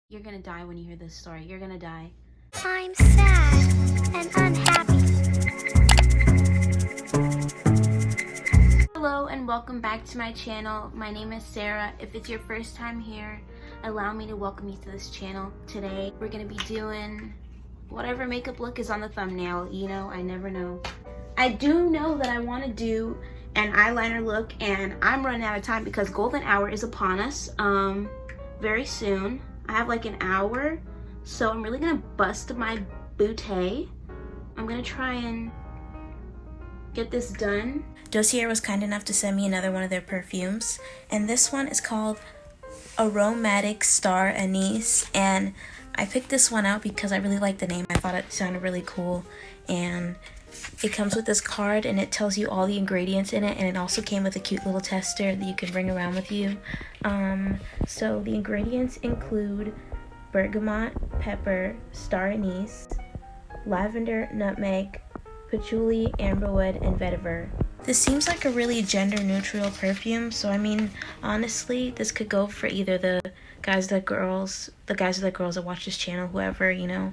You're gonna die when you hear this story. You're gonna die. I'm sad and unhappy. Hello and welcome back to my channel. My name is Sarah. If it's your first time here, allow me to welcome you to this channel. Today, we're gonna be doing whatever makeup look is on the thumbnail. You know, I never know. I do know that I wanna do an eyeliner look and I'm running out of time because golden hour is upon us very soon. I have like an hour, so I'm really gonna bust my bootay. I'm gonna try and get this done. Dossier was kind enough to send me another one of their perfumes, and this one is called Aromatic Star Anise, and I picked this one out because I really like the name. I thought it sounded really cool, and it comes with this card and it tells you all the ingredients in it, and it also came with a cute little tester that you can bring around with you. So the ingredients include bergamot, pepper, star anise, lavender, nutmeg, patchouli, amberwood, and vetiver. This seems like a really gender neutral perfume, so I mean, honestly, this could go for either the guys or the girls that watch this channel, whoever, you know.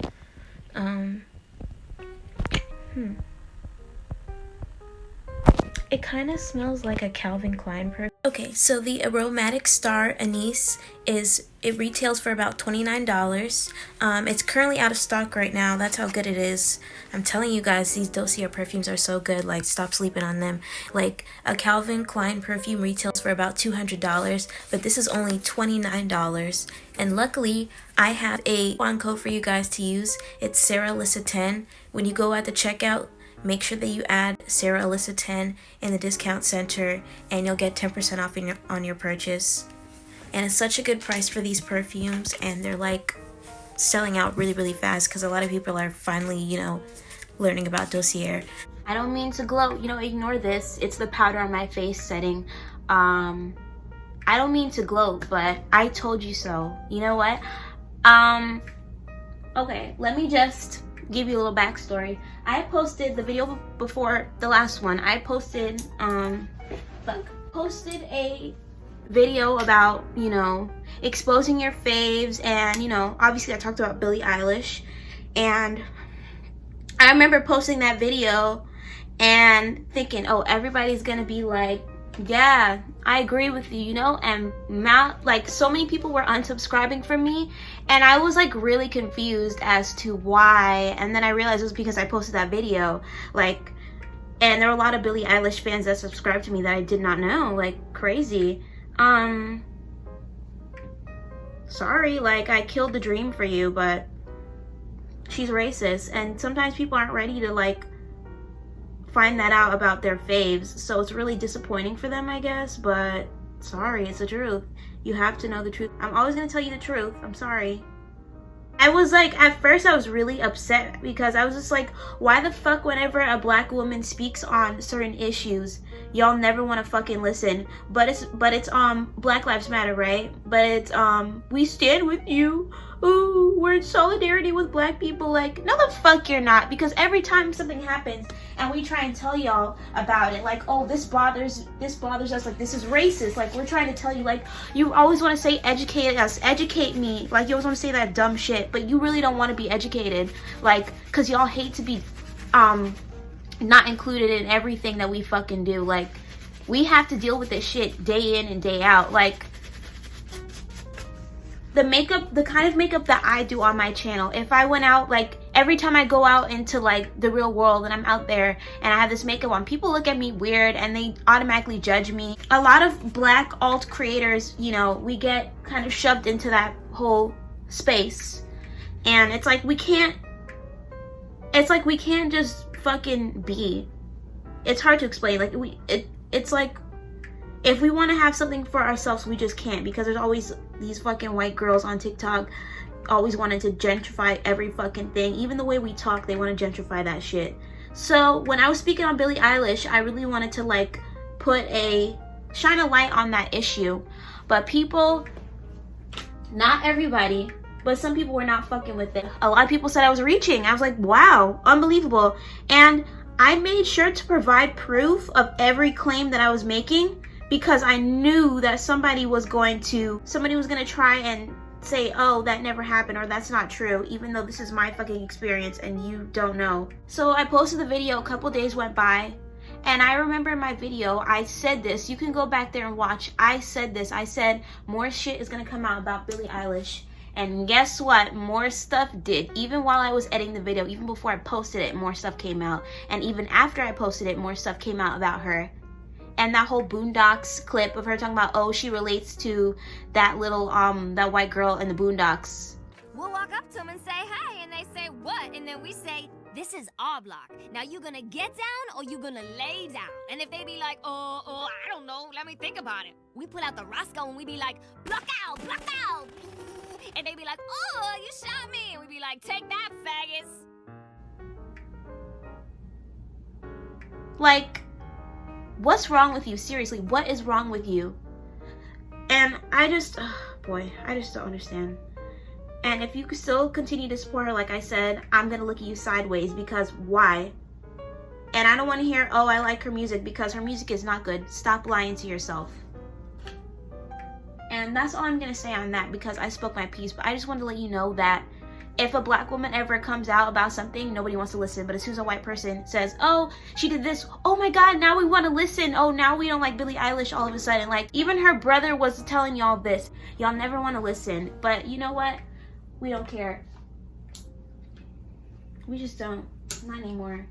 It kind of smells like a Calvin Klein perfume. Okay, so the Aromatic Star Anise it retails for about $29. It's currently out of stock right now. That's how good it is. I'm telling you guys, these Dossier perfumes are so good. Like, stop sleeping on them. Like, a Calvin Klein perfume retails for about $200, but this is only $29. And luckily, I have a coupon code for you guys to use. It's SarahAlyssa10. When you go at the checkout, make sure that you add SarahAlyssa10 in the discount center and you'll get 10% off on your purchase. And it's such a good price for these perfumes, and they're like selling out really, really fast because a lot of people are finally, you know, learning about Dossier. I don't mean to gloat, you know, ignore this. It's the powder on my face setting. I don't mean to gloat, but I told you so. You know what? Okay, let me just give you a little backstory. I posted the video before the last one. I posted a video about, you know, exposing your faves, and, you know, obviously I talked about Billie Eilish, and I remember posting that video and thinking, oh, everybody's gonna be like, yeah, I agree with you, you know, and like so many people were unsubscribing from me, and I was like really confused as to why. And then I realized it was because I posted that video, like, and there were a lot of Billie Eilish fans that subscribed to me that I did not know, like, crazy. Sorry, like, I killed the dream for you, but she's racist, and sometimes people aren't ready to like find that out about their faves, so it's really disappointing for them, I guess, but sorry, it's the truth. You have to know the truth. I'm always gonna tell you the truth. I'm sorry. I was like, at first I was really upset because I was just like, why the fuck whenever a black woman speaks on certain issues, y'all never want to fucking listen? But it's Black Lives Matter, right? But it's we stand with you. Ooh, we're in solidarity with black people. Like, no the fuck you're not, because every time something happens and we try and tell y'all about it, like, oh, this bothers us, like, this is racist, like, we're trying to tell you, like, you always want to say educate us, educate me, like, you always want to say that dumb shit, but you really don't want to be educated, like, because y'all hate to be not included in everything that we fucking do. Like, we have to deal with this shit day in and day out. Like, the kind of makeup that I do on my channel, if I went out, like, every time I go out into like the real world and I'm out there and I have this makeup on, people look at me weird and they automatically judge me. A lot of black alt creators, you know, we get kind of shoved into that whole space, and it's like we can't just fucking be. It's hard to explain. Like, it's like, if we want to have something for ourselves, we just can't, because there's always these fucking white girls on TikTok always wanting to gentrify every fucking thing. Even the way we talk, they want to gentrify that shit. So when I was speaking on Billie Eilish, I really wanted to like shine a light on that issue. But people, not everybody, but some people were not fucking with it. A lot of people said I was reaching. I was like, wow, unbelievable. And I made sure to provide proof of every claim that I was making, because I knew that somebody was gonna try and say, oh, that never happened or that's not true, even though this is my fucking experience and you don't know. So I posted the video, a couple days went by, and I remember in my video, I said this. You can go back there and watch. I said this. I said more shit is gonna come out about Billie Eilish. And guess what? More stuff did. Even while I was editing the video, even before I posted it, more stuff came out. And even after I posted it, more stuff came out about her. And that whole Boondocks clip of her talking about, oh, she relates to that little, that white girl in the Boondocks. We'll walk up to them and say, hey, and they say, what? And then we say, this is our block. Now you gonna get down or you gonna lay down? And if they be like, oh, I don't know, let me think about it. We pull out the Roscoe and we be like, block out, block out. And they be like, oh, you shot me. And we be like, take that, faggots. Like, what's wrong with you? Seriously, what is wrong with you? And I just, boy, I just don't understand. And if you still continue to support her, like I said, I'm gonna look at you sideways, because why? And I don't want to hear, oh, I like her music, because her music is not good. Stop lying to yourself. And that's all I'm gonna say on that, because I spoke my piece. But I just wanted to let you know that if a black woman ever comes out about something, nobody wants to listen. But as soon as a white person says, oh, she did this, oh my god, now we want to listen. Oh, now we don't like Billie Eilish all of a sudden. Like, even her brother was telling y'all this. Y'all never want to listen. But you know what? We don't care. We just don't. Not anymore.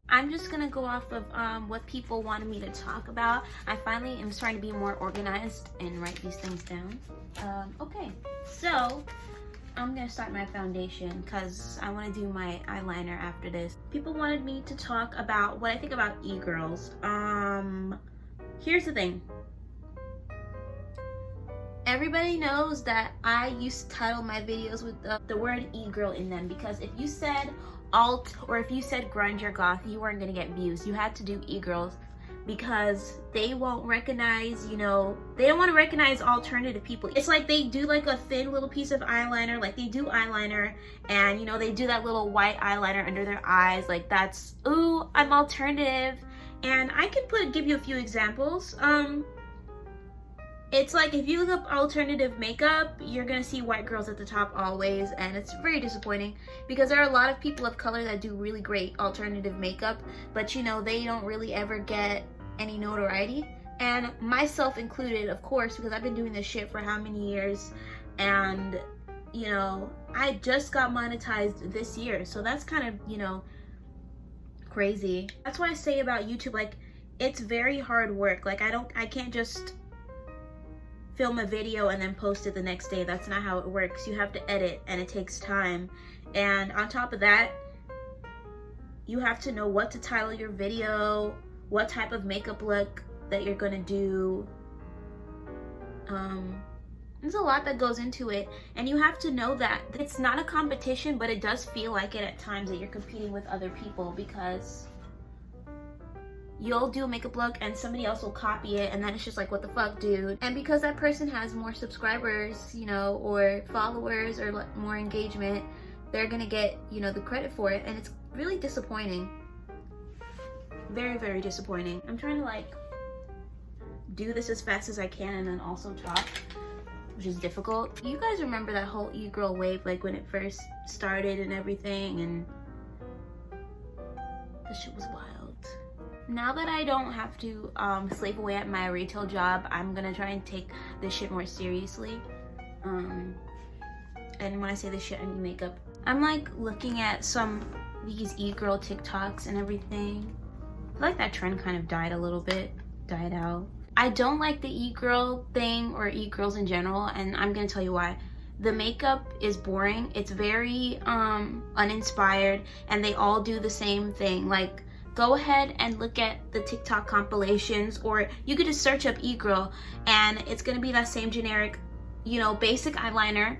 I'm just gonna go off of what people wanted me to talk about. I finally am starting to be more organized and write these things down. Okay, so I'm gonna start my foundation because I want to do my eyeliner after this. People wanted me to talk about what I think about e-girls. Here's the thing. Everybody knows that I used to title my videos with the word e-girl in them, because if you said alt or if you said grunge or goth, you weren't gonna get views. You had to do e-girls because they won't recognize, you know, they don't want to recognize alternative people. It's like they do like a thin little piece of eyeliner, like they do eyeliner, and you know, they do that little white eyeliner under their eyes, like that's, ooh, I'm alternative. And I can give you a few examples. It's like if you look up alternative makeup, you're gonna see white girls at the top always, and it's very disappointing because there are a lot of people of color that do really great alternative makeup, but you know, they don't really ever get any notoriety, and myself included, of course, because I've been doing this shit for how many years, and you know, I just got monetized this year, so that's kind of, you know, crazy. That's what I say about YouTube, like, it's very hard work. Like, I can't just film a video and then post it the next day. That's not how it works. You have to edit, and it takes time. And on top of that, you have to know what to title your video, what type of makeup look that you're gonna do. There's a lot that goes into it, and you have to know that it's not a competition, but it does feel like it at times, that you're competing with other people, because you'll do a makeup look and somebody else will copy it, and then it's just like, what the fuck, dude? And because that person has more subscribers, you know, or followers, or more engagement, they're gonna get, you know, the credit for it, and it's really disappointing. Very, very disappointing. I'm trying to like do this as fast as I can and then also talk, which is difficult. You guys remember that whole e-girl wave, like when it first started and everything, and the shit was wild. Now that I don't have to slave away at my retail job, I'm gonna try and take this shit more seriously. And when I say this shit, I mean makeup. I'm like looking at these e-girl TikToks and everything. I feel like that trend kind of died out. I don't like the e-girl thing or e-girls in general, and I'm gonna tell you why. The makeup is boring. It's very uninspired, and they all do the same thing. Like, go ahead and look at the TikTok compilations, or you could just search up e-girl, and it's gonna be that same generic, you know, basic eyeliner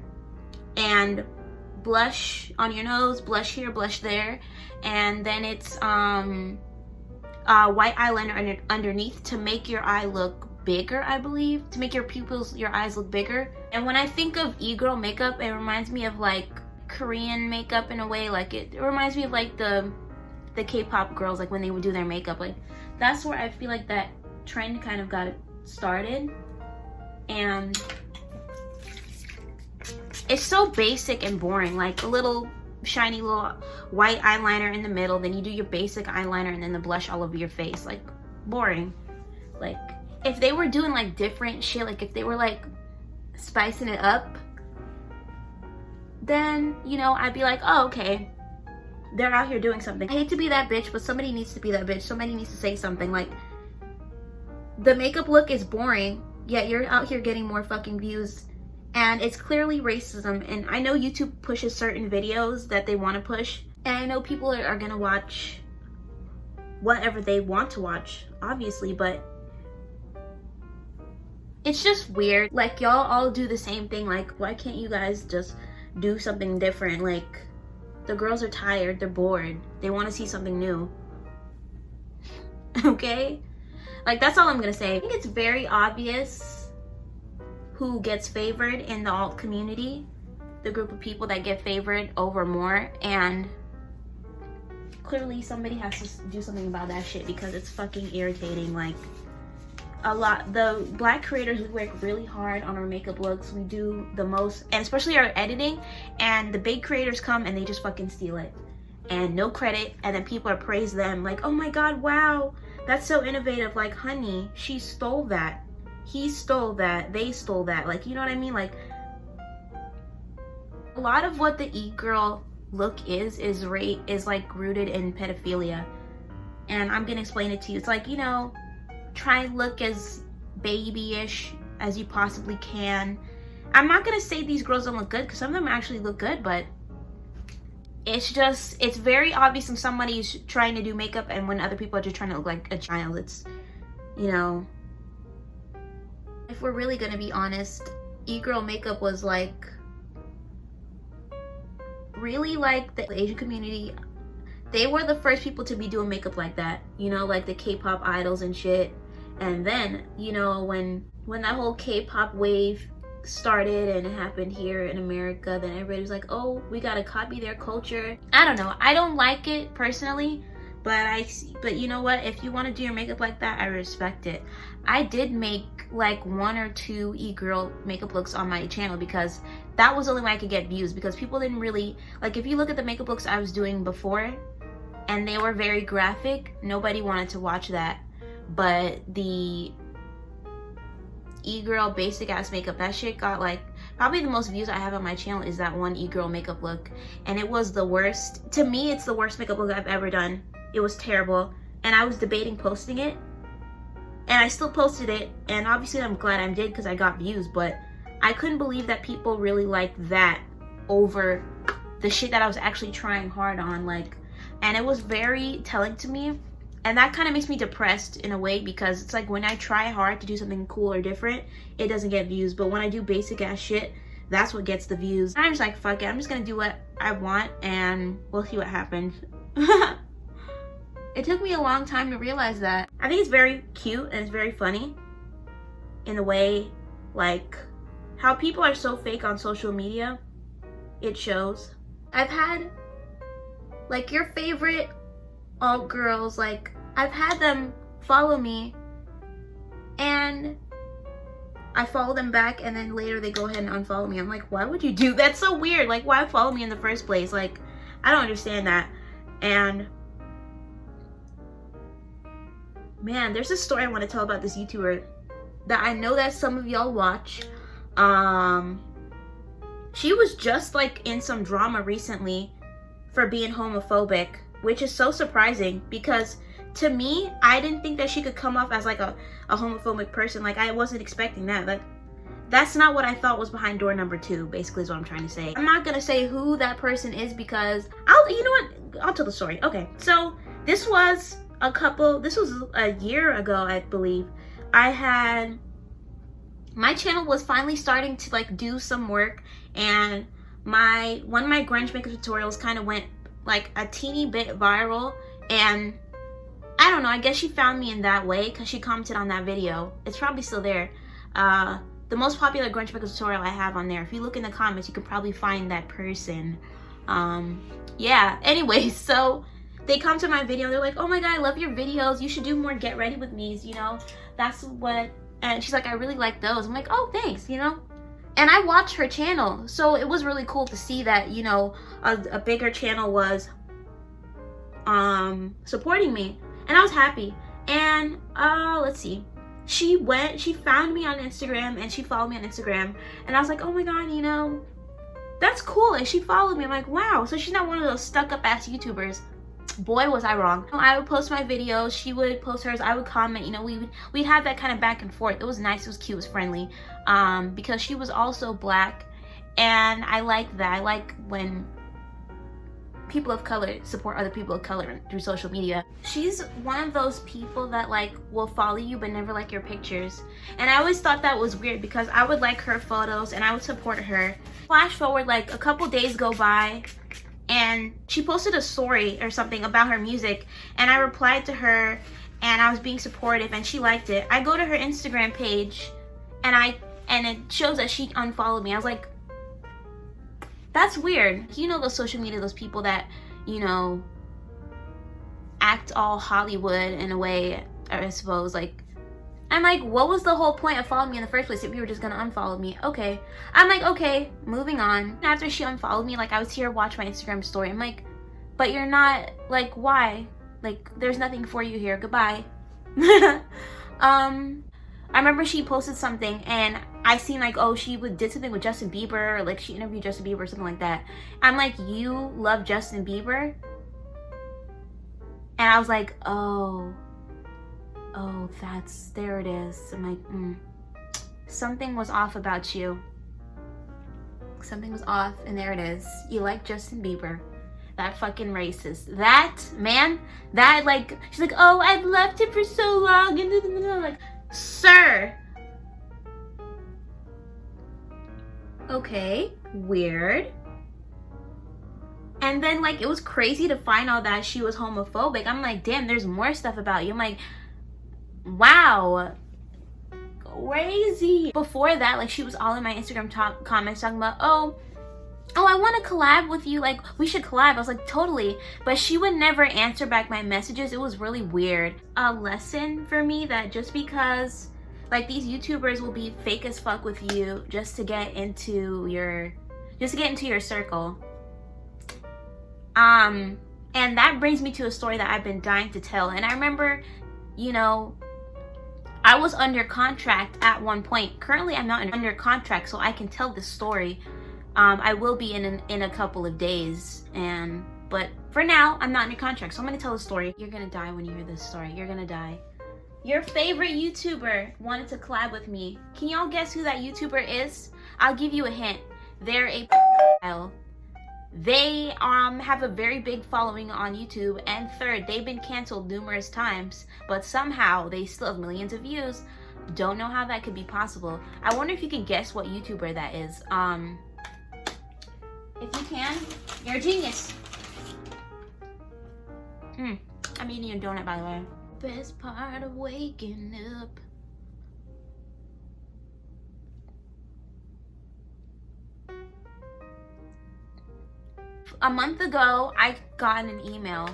and blush on your nose, blush here, blush there, and then it's white eyeliner underneath to make your eye look bigger, I believe, to make your eyes look bigger. And when I think of e-girl makeup, it reminds me of like Korean makeup in a way. Like it reminds me of like the K-pop girls, like when they would do their makeup. Like that's where I feel like that trend kind of got started. And it's so basic and boring. Like a little shiny little white eyeliner in the middle, then you do your basic eyeliner and then the blush all over your face. Like boring. Like if they were doing like different shit, like if they were like spicing it up, then, you know, I'd be like, oh, okay, they're out here doing something. I hate to be that bitch, but somebody needs to be that bitch. Somebody needs to say something. Like, the makeup look is boring, yet you're out here getting more fucking views, and it's clearly racism. And I know YouTube pushes certain videos that they want to push, and I know people are gonna watch whatever they want to watch, obviously, but it's just weird. Like, y'all all do the same thing. Like, why can't you guys just do something different? Like, the girls are tired, they're bored, they want to see something new. Okay? Like, that's all I'm gonna say. I think it's very obvious who gets favored in the alt community, the group of people that get favored over more, and clearly somebody has to do something about that shit because it's fucking irritating. Like, the black creators, we work really hard on our makeup looks. We do the most, and especially our editing, and the big creators come and they just fucking steal it and no credit, and then people are praise them like, oh my god, wow, that's so innovative. Like, honey, she stole that, he stole that, they stole that. Like, you know what I mean? Like, a lot of what the e-girl look is like rooted in pedophilia, and I'm gonna explain it to you. It's like, you know, try and look as babyish as you possibly can. I'm not gonna say these girls don't look good, because some of them actually look good, but it's just, it's very obvious when somebody's trying to do makeup and when other people are just trying to look like a child. It's, you know, if we're really gonna be honest, e-girl makeup was like really like the Asian community. They were the first people to be doing makeup like that, you know, like the K-pop idols and shit. And then, you know, when that whole K-pop wave started and it happened here in America, then everybody was like, oh, we gotta copy their culture. I don't know, I don't like it personally, but you know what, if you want to do your makeup like that, I respect it. I did make like 1 or 2 e-girl makeup looks on my channel because that was the only way I could get views, because people didn't really, like, if you look at the makeup looks I was doing before and they were very graphic, nobody wanted to watch that. But the e-girl basic ass makeup, that shit got like, probably the most views I have on my channel is that one e-girl makeup look, and it was the worst. To me, it's the worst makeup look I've ever done. It was terrible, and I was debating posting it, and I still posted it, and obviously I'm glad I did because I got views, but I couldn't believe that people really liked that over the shit that I was actually trying hard on. Like, and it was very telling to me. And that kind of makes me depressed in a way, because it's like when I try hard to do something cool or different, it doesn't get views. But when I do basic ass shit, that's what gets the views. I'm just like, fuck it, I'm just gonna do what I want and we'll see what happens. It took me a long time to realize that. I think it's very cute and it's very funny in the way, like, how people are so fake on social media. It shows. I've had, like, your favorite alt girls, like, I've had them follow me and I follow them back, and then later they go ahead and unfollow me. I'm like, why would you do that? That's so weird. Like, why follow me in the first place? Like, I don't understand that. And man, there's a story I want to tell about this YouTuber that I know that some of y'all watch. She was just like in some drama recently for being homophobic, which is so surprising, because to me, I didn't think that she could come off as like a homophobic person. Like, I wasn't expecting that. Like, that's not what I thought was behind door number 2, basically, is what I'm trying to say. I'm not gonna say who that person is because you know what, I'll tell the story. Okay, so this was a year ago, I believe. My channel was finally starting to like do some work, and one of my grunge makeup tutorials kind of went like a teeny bit viral, and I don't know, I guess she found me in that way because she commented on that video. It's probably still there. The most popular grunge makeup tutorial I have on there. If you look in the comments, you could probably find that person. Yeah, anyways, so they come to my video, they're like, oh my god, I love your videos, you should do more get ready with me's, you know, that's what, and she's like, I really like those. I'm like, oh, thanks, you know. And I watched her channel, so it was really cool to see that, you know, a bigger channel was supporting me, and I was happy. And let's see, she found me on Instagram, and she followed me on Instagram, and I was like, oh my god, you know, that's cool. And she followed me. I'm like, wow, so she's not one of those stuck-up ass YouTubers. Boy, was I wrong. I would post my videos, she would post hers, I would comment, you know, we'd have that kind of back and forth. It was nice, it was cute, it was friendly, because she was also black, and I like that. I like when people of color support other people of color through social media. She's one of those people that like will follow you but never like your pictures, and I always thought that was weird because I would like her photos and I would support her. Flash forward, like a couple days go by, and she posted a story or something about her music, and I replied to her, and I was being supportive, and she liked it. I go to her Instagram page, and it shows that she unfollowed me. I was like, that's weird. You know, those social media, those people that, you know, act all Hollywood in a way, I suppose. Like, I'm like, what was the whole point of following me in the first place if you were just gonna unfollow me? Okay. I'm like, okay, moving on. After she unfollowed me, like, I would see her watch my Instagram story. I'm like, but you're not, like, why? Like, there's nothing for you here. Goodbye. I remember she posted something, and I seen like, oh, she did something with Justin Bieber, or like she interviewed Justin Bieber or something like that. I'm like, you love Justin Bieber? And I was like, oh, there it is. I'm like, something was off about you. Something was off, and there it is. You like Justin Bieber. That fucking racist. That, man, that like, she's like, oh, I've loved him for so long, and like, sir. Okay, weird. And then like, it was crazy to find out that she was homophobic. I'm like, damn, there's more stuff about you. I'm like, wow, crazy. Before that, like, she was all in my Instagram comments talking about, oh, I want to collab with you, like, we should collab. I was like, totally. But she would never answer back my messages. It was really weird. A lesson for me that just because, like, these YouTubers will be fake as fuck with you just to get into your circle. And that brings me to a story that I've been dying to tell. And I remember, you know, I was under contract at one point. Currently, I'm not under contract, so I can tell this story. I will be in a couple of days, but for now, I'm not under contract, so I'm gonna tell the story. You're gonna die when you hear this story. You're gonna die. Your favorite YouTuber wanted to collab with me. Can y'all guess who that YouTuber is? I'll give you a hint. They're a pedophile. They have a very big following on YouTube, and third, they've been canceled numerous times, but somehow they still have millions of views. Don't know how that could be possible. I wonder if you can guess what YouTuber that is. If you can, you're a genius. I'm eating a donut, by the way. Best part of waking up. A month ago, I got an email,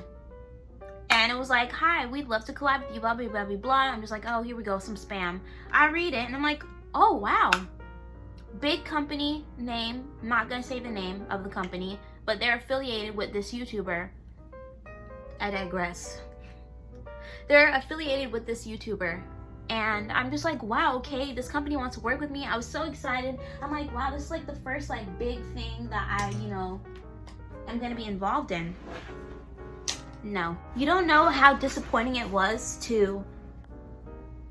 and it was like, hi, we'd love to collab with you, blah, blah, blah, blah, blah. I'm just like, oh, here we go, some spam. I read it, and I'm like, oh, wow. Big company name. I'm not gonna say the name of the company, but they're affiliated with this YouTuber. I digress. They're affiliated with this YouTuber, and I'm just like, wow, okay, this company wants to work with me. I was so excited. I'm like, wow, this is like the first like big thing that I, you know, I'm gonna be involved in. No, you don't know how disappointing it was to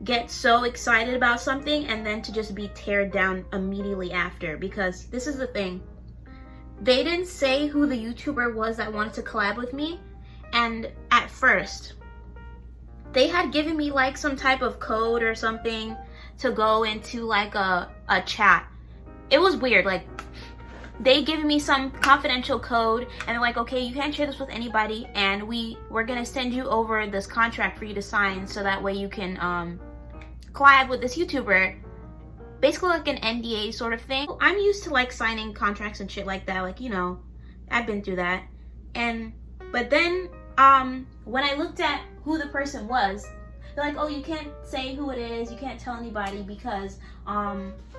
get so excited about something and then to just be teared down immediately after, because this is the thing. They didn't say who the YouTuber was that wanted to collab with me, and at first they had given me like some type of code or something to go into like a chat. It was weird. Like, they gave me some confidential code, and they're like, okay, you can't share this with anybody, and we're gonna send you over this contract for you to sign so that way you can collab with this YouTuber. Basically like an NDA sort of thing. I'm used to like signing contracts and shit like that, like, you know, I've been through that. But then when I looked at who the person was, They're like, oh, you can't say who it is, you can't tell anybody because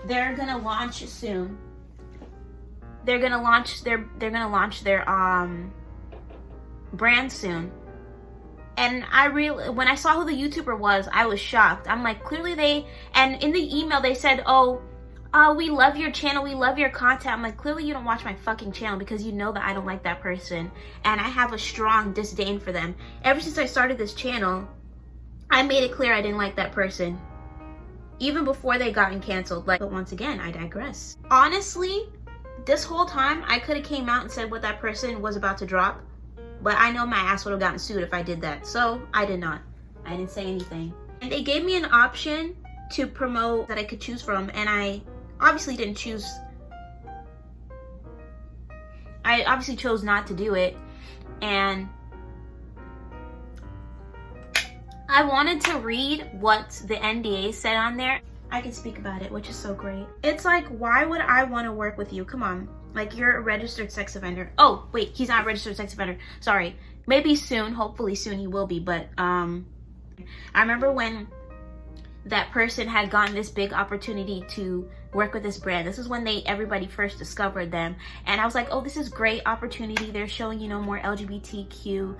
they're gonna launch soon. They're gonna launch their brand soon. And when I saw who the YouTuber was, I was shocked. I'm like, clearly and in the email they said, oh, we love your channel, we love your content. I'm like, clearly you don't watch my fucking channel because you know that I don't like that person. And I have a strong disdain for them. Ever since I started this channel, I made it clear I didn't like that person. Even before they gotten canceled. But once again, I digress. Honestly, this whole time, I could have came out and said what that person was about to drop. But I know my ass would have gotten sued if I did that. So I did not. I didn't say anything. And they gave me an option to promote that I could choose from. And I obviously didn't choose. I obviously chose not to do it. And I wanted to read what the NDA said on there. I can speak about it, which is so great. It's like, why would I want to work with you? Come on. Like, you're a registered sex offender. Oh, wait, he's not a registered sex offender. Sorry. Maybe soon. Hopefully soon he will be. But I remember when that person had gotten this big opportunity to work with this brand. This is when everybody first discovered them. And I was like, oh, this is great opportunity. They're showing, you know, more LGBTQ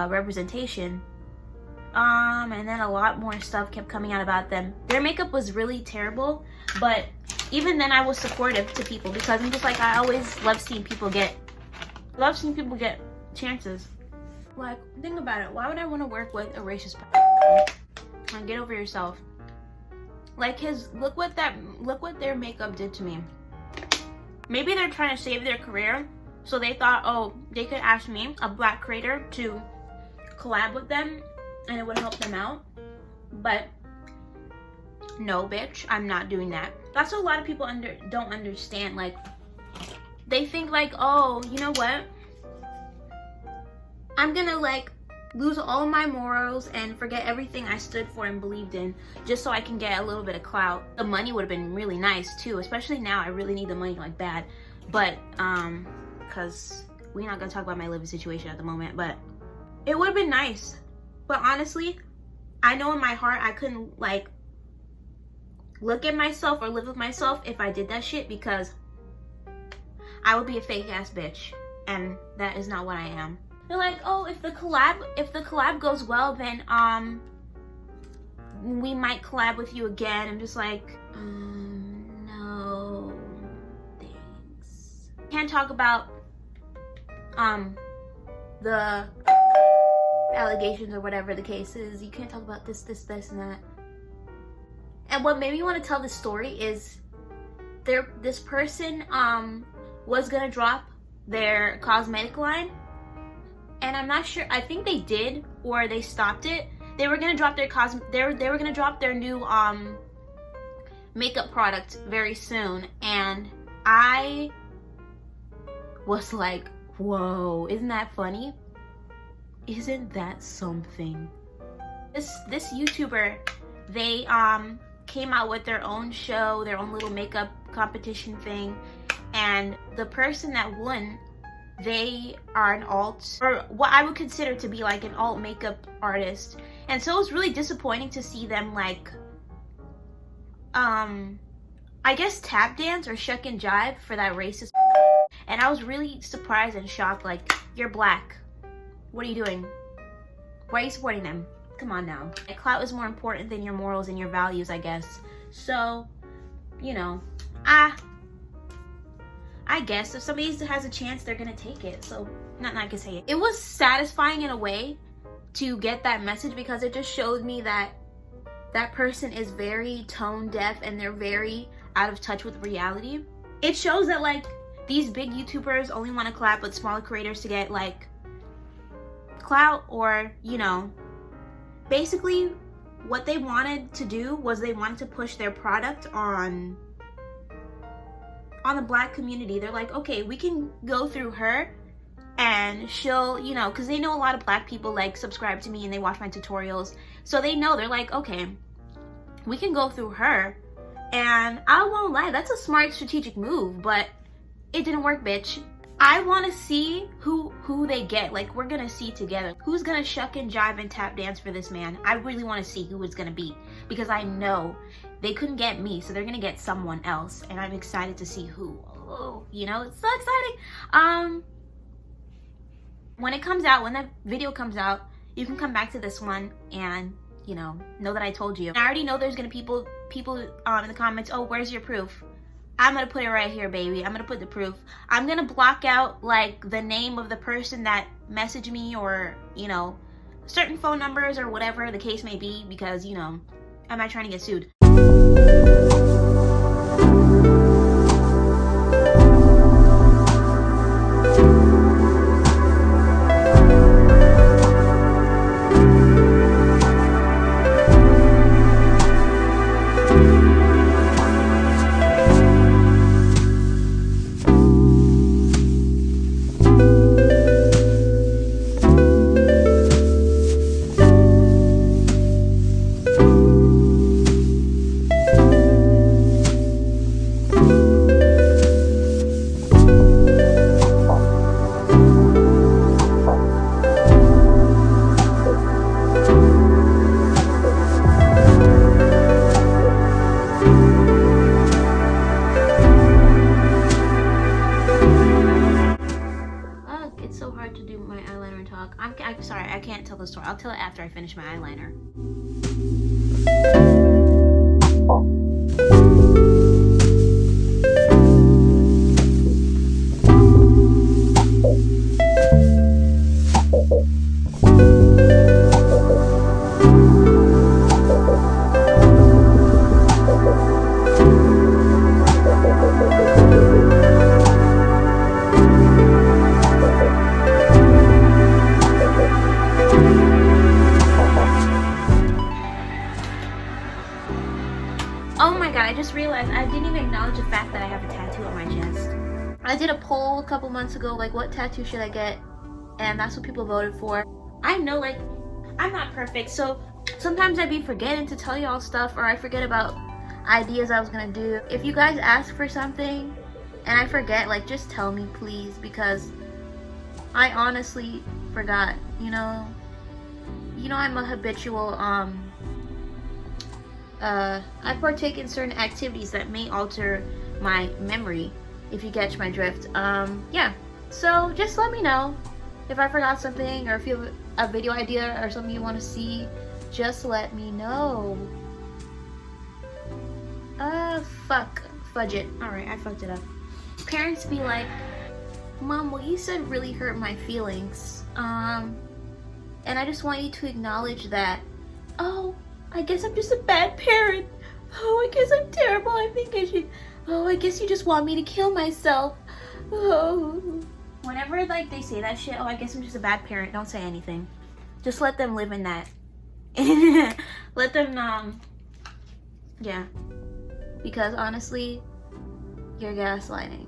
representation. And then a lot more stuff kept coming out about them. Their makeup was really terrible, but even then I was supportive to people because I'm just like, I always love seeing people get chances. Like, think about it. Why would I want to work with a racist person? Like, get over yourself. Like, look what their makeup did to me. Maybe they're trying to save their career, so they thought, oh, they could ask me, a black creator, to collab with them and it would help them out. But no, bitch, I'm not doing that. That's what a lot of people don't understand. Like, they think like, oh, you know what? I'm gonna like lose all of my morals and forget everything I stood for and believed in just so I can get a little bit of clout. The money would have been really nice too, especially now. I really need the money like bad. But because we're not gonna talk about my living situation at the moment, but it would have been nice. But honestly, I know in my heart I couldn't like look at myself or live with myself if I did that shit, because I would be a fake ass bitch, and that is not what I am. They're like, oh, if the collab goes well, then we might collab with you again. I'm just like, no, thanks. Can't talk about the allegations or whatever the case is. You can't talk about this, and that. And what made me want to tell this story is this person was gonna drop their cosmetic line, and I'm not sure, I think they did or they stopped it. They were gonna drop their they were gonna drop their new makeup product very soon, and I was like, whoa, isn't that funny? Isn't that something? This YouTuber, they came out with their own show, their own little makeup competition thing, and the person that won, they are an alt, or what I would consider to be like an alt makeup artist. And so it was really disappointing to see them like I guess tap dance or shuck and jive for that racist. And I was really surprised and shocked, like, you're black. What are you doing? Why are you supporting them? Come on now. Like, clout is more important than your morals and your values, I guess. So, you know, I guess if somebody has a chance, they're gonna take it. So, not gonna say it. It was satisfying in a way to get that message, because it just showed me that that person is very tone deaf and they're very out of touch with reality. It shows that, like, these big YouTubers only want to collab with smaller creators to get, like, clout, or, you know, basically what they wanted to do was they wanted to push their product on the black community. They're like, okay, we can go through her and she'll, you know, because they know a lot of black people like subscribe to me and they watch my tutorials, so they know, they're like, okay, we can go through her. And I won't lie, that's a smart strategic move, but it didn't work, bitch. I want to see who they get. Like, we're gonna see together who's gonna shuck and jive and tap dance for this man. I really want to see who it's gonna be, because I know they couldn't get me, so they're gonna get someone else, and I'm excited to see who. Oh, you know, it's so exciting. When it comes out, when that video comes out, you can come back to this one and, you know that I told you. I already know there's gonna people in the comments, oh, where's your proof? I'm gonna put it right here, baby. I'm gonna put the proof. I'm gonna block out like the name of the person that messaged me, or, you know, certain phone numbers or whatever the case may be, because, you know, I'm not trying to get sued. I'm sorry, I can't tell the story. I'll tell it after I finish my eyeliner. I just realized I didn't even acknowledge the fact that I have a tattoo on my chest. I did a poll a couple months ago, like, what tattoo should I get? And that's what people voted for. I know, like, I'm not perfect, so sometimes I be forgetting to tell y'all stuff, or I forget about ideas I was gonna do. If you guys ask for something and I forget, like, just tell me, please, because I honestly forgot. You know I'm a habitual I partake in certain activities that may alter my memory, if you catch my drift. Yeah, so just let me know if I forgot something, or if you have a video idea or something you want to see. Just let me know. Fudge it. Alright, I fucked it up. Parents be like, Mom, what you said really hurt my feelings. And I just want you to acknowledge that. Oh, I guess I'm just a bad parent. Oh, I guess I'm terrible. I think I should. Oh, I guess you just want me to kill myself. Oh. Whenever, like, they say that shit, oh, I guess I'm just a bad parent, don't say anything. Just let them live in that. Let them, yeah. Because honestly, you're gaslighting.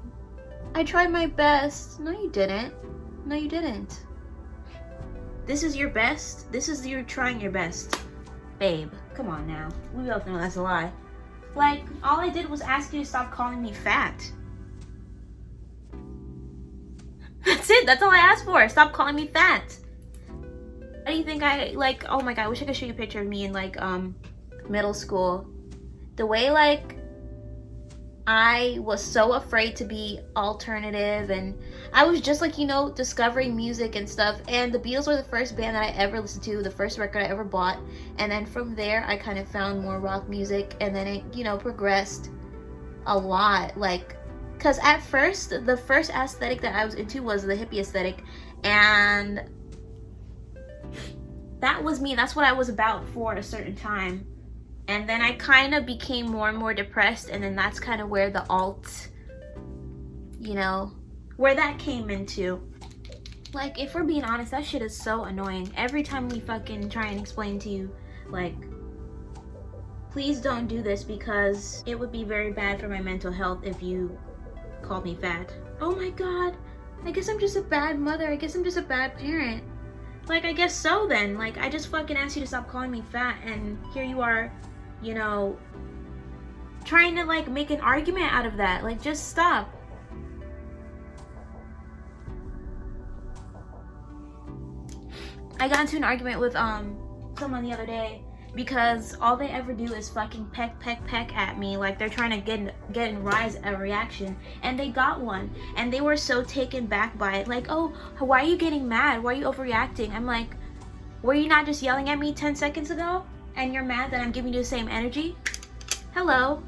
I tried my best. No, you didn't. No, you didn't. This is your best? This is you trying your best. Babe, come on now. We both know that's a lie. Like, all I did was ask you to stop calling me fat. That's it. That's all I asked for. Stop calling me fat. How do you think I, like, oh my god, I wish I could show you a picture of me in, like, middle school. The way, like, I was so afraid to be alternative, and I was just, like, discovering music and stuff, and the Beatles were the first band that I ever listened to, the first record I ever bought, and then from there I kind of found more rock music, and then it, progressed a lot, like, because at first, the first aesthetic that I was into was the hippie aesthetic, and that was me. That's what I was about for a certain time. And then I kind of became more and more depressed, and then that's kind of where the alt, where that came into. Like, if we're being honest, that shit is so annoying. Every time we fucking try and explain to you, like, please don't do this because it would be very bad for my mental health if you called me fat. Oh my god, I guess I'm just a bad mother. I guess I'm just a bad parent. Like, I guess so then. Like, I just fucking asked you to stop calling me fat, and here you are, trying to, like, make an argument out of that. Like, just stop. I got into an argument with someone the other day because all they ever do is fucking peck at me, like they're trying to get in rise a reaction, and they got one, and they were so taken back by it, like, oh, why are you getting mad? Why are you overreacting? I'm like, were you not just yelling at me 10 seconds ago, and you're mad that I'm giving you the same energy? Hello.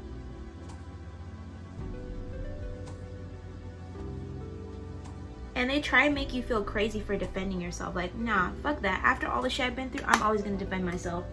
And they try and make you feel crazy for defending yourself. Like, nah, fuck that. After all the shit I've been through, I'm always gonna defend myself.